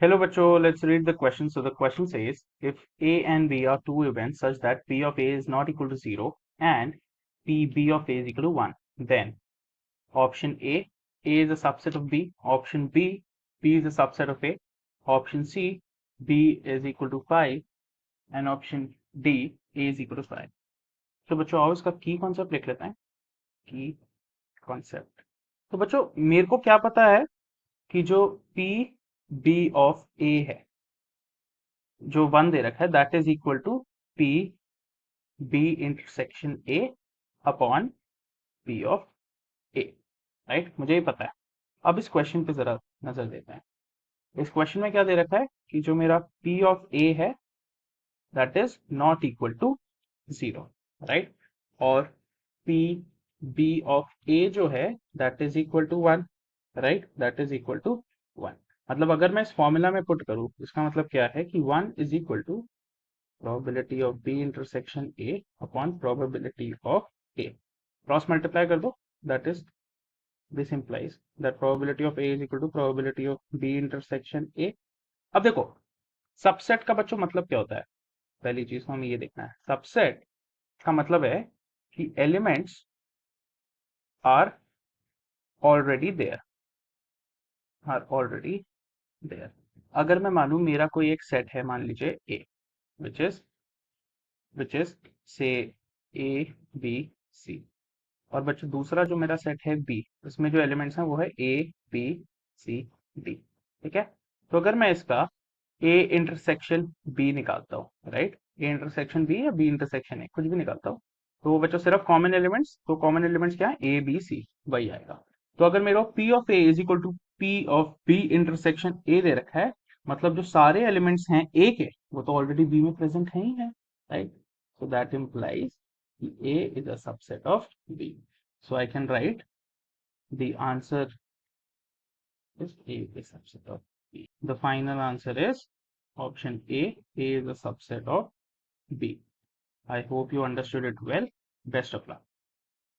Hello, Bacho. Let's read the question. So the question says, if A and B are two events such that P of A is not equal to 0 and PB of A is equal to 1, then option A is a subset of B, option B is a subset of A, option C, B is equal to 5, and option D, A is equal to 5. तो बच्चों आओ इसका की concept लिख लेते हैं. की concept. तो बच्चों मेरे को क्या पता है कि जो P B ऑफ A है जो 1 दे रखा है that is equal to P B intersection A upon P of A. Right, मुझे ही पता है. अब इस क्वेश्चन पे जरा नजर देते हैं. इस क्वेश्चन में क्या दे रखा है कि जो मेरा P ऑफ A है that is not equal to 0, right, और P B ऑफ A जो है that is equal to 1, right, that is equal to 1. मतलब अगर मैं इस फॉर्मूला में पुट करूं इसका मतलब क्या है कि 1 is equal to probability of B intersection A upon probability of A. Cross multiply कर दो. That is, this implies that probability of A is equal to probability of B intersection A. अब देखो सबसेट का बच्चों मतलब क्या होता है. पहली चीज को हमें ये देखना है. सबसेट का मतलब है कि elements are already there, are already there. अगर मैं मानूं मेरा कोई एक सेट है, मान लीजिए A, which is say A B C, और बच्चों दूसरा जो मेरा सेट है बी, इसमें जो एलिमेंट्स हैं वो है ए बी सी डी. ठीक है, तो अगर मैं इसका ए इंटरसेक्शन बी निकालता हूँ, राइट, ए इंटरसेक्शन बी या बी इंटरसेक्शन ए कुछ भी निकालता हूँ, तो वो बच्चों सिर्फ कॉमन एलिमेंट्स, तो कॉमन एलिमेंट्स क्या है, ए बी सी, वही आएगा. तो अगर मेरा P of A is equal to P of B intersection A दे रखा है, मतलब जो सारे एलिमेंट्स हैं ए के वो तो ऑलरेडी बी में प्रेजेंट है ही है, right. So that implies A is a subset of B. So I can write the answer is A is a subset of B. The final answer is option A. A is a subset of B. I hope you understood it well. Best of luck.